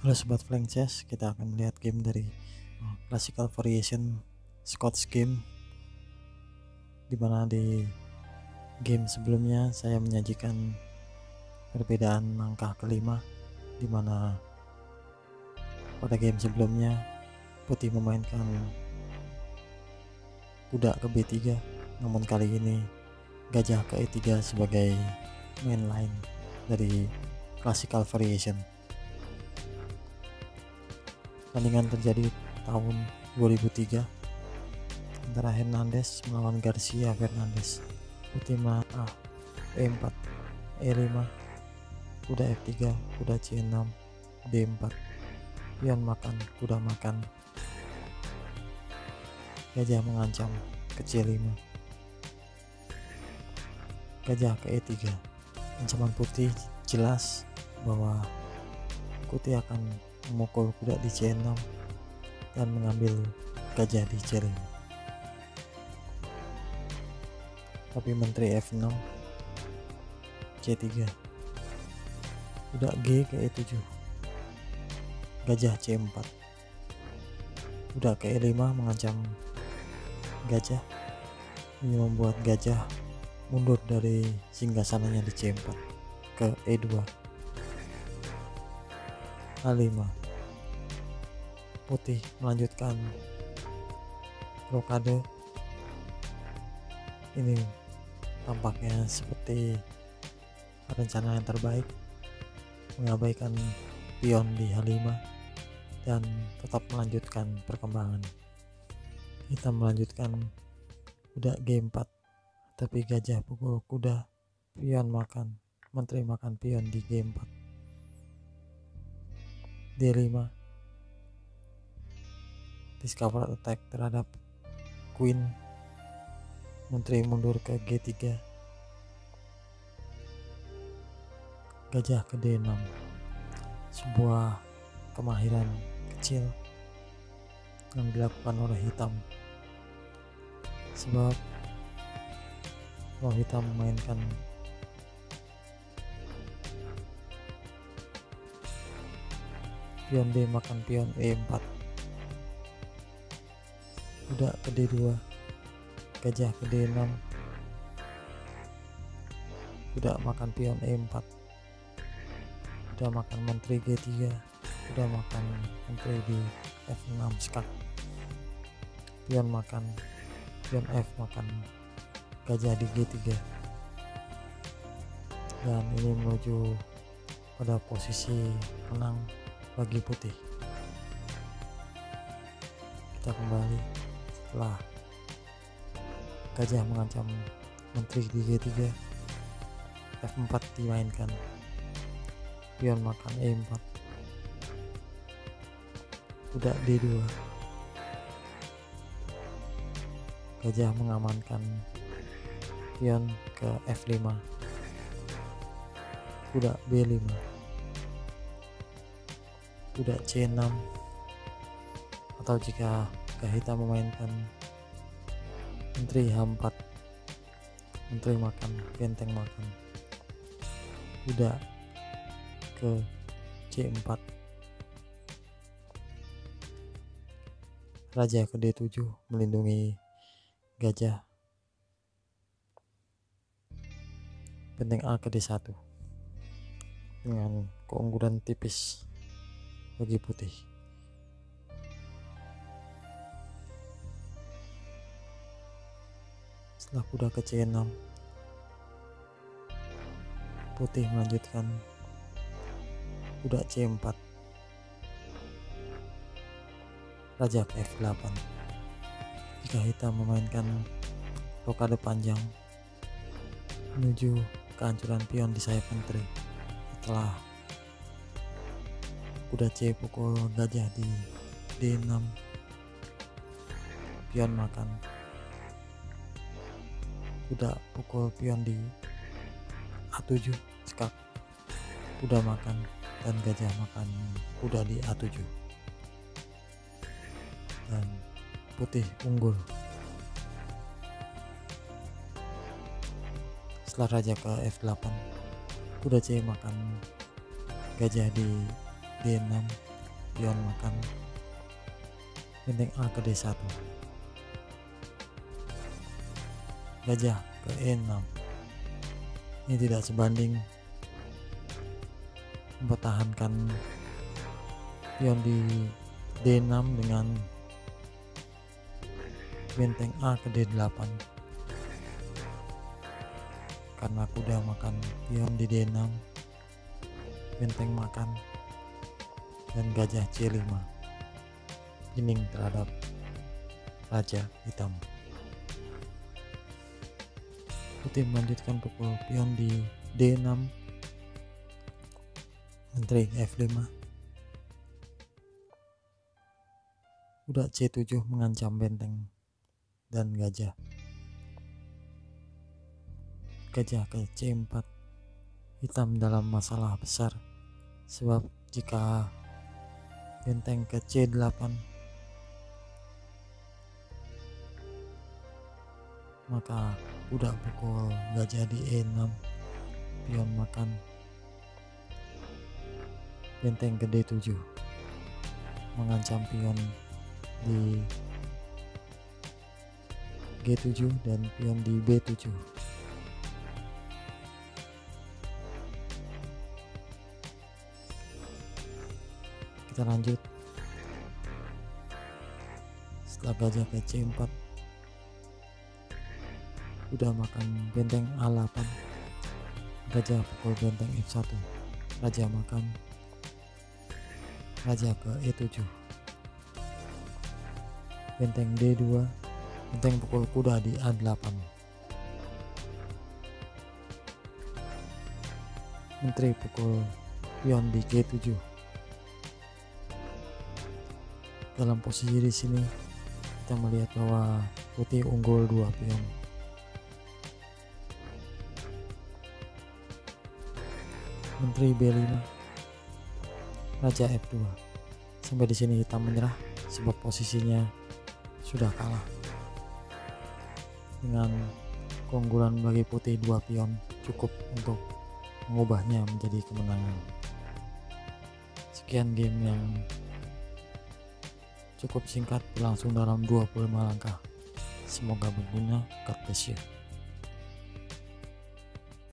Halo Sobat Flank Chess, kita akan melihat game dari Classical Variation Scots Game, dimana di game sebelumnya saya menyajikan perbedaan angka kelima, dimana pada game sebelumnya putih memainkan kuda ke B3, namun kali ini gajah ke E3 sebagai main line dari Classical Variation. Pertandingan terjadi tahun 2003 antara Hernandez melawan Garcia Fernandez. Putih E4, E5, kuda F3, kuda C6, D4, pion makan, kuda makan, gajah mengancam ke C5, gajah ke E3. Ancaman putih jelas bahwa putih akan memukul kuda di C6 dan mengambil gajah di C5. Tapi menteri F6, C3, kuda G ke E7, gajah C4, kuda ke E5 mengancam gajah. Ini membuat gajah mundur dari singgasananya di C4 ke E2, A5. Putih melanjutkan rokade. Ini tampaknya seperti rencana yang terbaik, mengabaikan pion di H5 dan tetap melanjutkan perkembangan. Kita melanjutkan kuda G4, tapi gajah pukul kuda, pion makan, menteri makan pion di G4, D5, discover attack terhadap queen, menteri mundur ke G3, gajah ke D6. Sebuah kemahiran kecil yang dilakukan oleh hitam, sebab kalau hitam memainkan pion D makan pion E4, kuda ke D2, gajah ke D6, kuda makan pion E4, kuda makan menteri G3, kuda makan menteri di F6 skak, pion makan, pion F makan gajah di G3, dan ini menuju pada posisi menang bagi putih. Kita kembali setelah gajah mengancam menteri di G3, F4 dimainkan, pion makan E4, kuda D2, gajah mengamankan pion ke F5, kuda B5, kuda C6, atau jika hitam memainkan menteri H4, menteri makan, benteng makan, kuda ke C4, raja ke D7 melindungi gajah, benteng A ke D1 dengan keunggulan tipis bagi putih. Setelah kuda ke C6, putih melanjutkan kuda C4, raja ke F8. Jika hitam memainkan rokade panjang menuju kehancuran pion di sayap menteri, setelah kuda C pukul gajah di D6, pion makan, kuda pukul pion di A7 skak, kuda makan, dan gajah makan kuda di A7, dan putih unggul. Setelah raja ke F8, kuda C makan gajah di D6, pion makan benteng A ke D1, gajah ke E6. Ini tidak sebanding mempertahankan pion di D6 dengan benteng A ke D8, karena kuda makan pion di D6, benteng makan, dan gajah C5 pining terhadap raja hitam. Putih melanjutkan pukul pion di D6, menteri F5, kuda C7 mengancam benteng dan gajah. Gajah ke C4, hitam dalam masalah besar, sebab jika benteng ke C8 maka kuda pukul gajah di E6, pion makan, benteng ke D7 mengancam pion di G7 dan pion di B7. Kita lanjut. Setelah gajah ke C4, kuda makan benteng A8, gajah pukul benteng F1, raja makan, raja ke E7, benteng D2, benteng pukul kuda di A8, menteri pukul pion di G7. Dalam posisi di sini kita melihat bahwa putih unggul 2 pion. Menteri B5, raja F2. Sampai di sini hitam menyerah sebab posisinya sudah kalah. Dengan keunggulan bagi putih 2 pion cukup untuk mengubahnya menjadi kemenangan. Sekian game yang cukup singkat, berlangsung dalam 25 langkah. Semoga berguna. God bless you.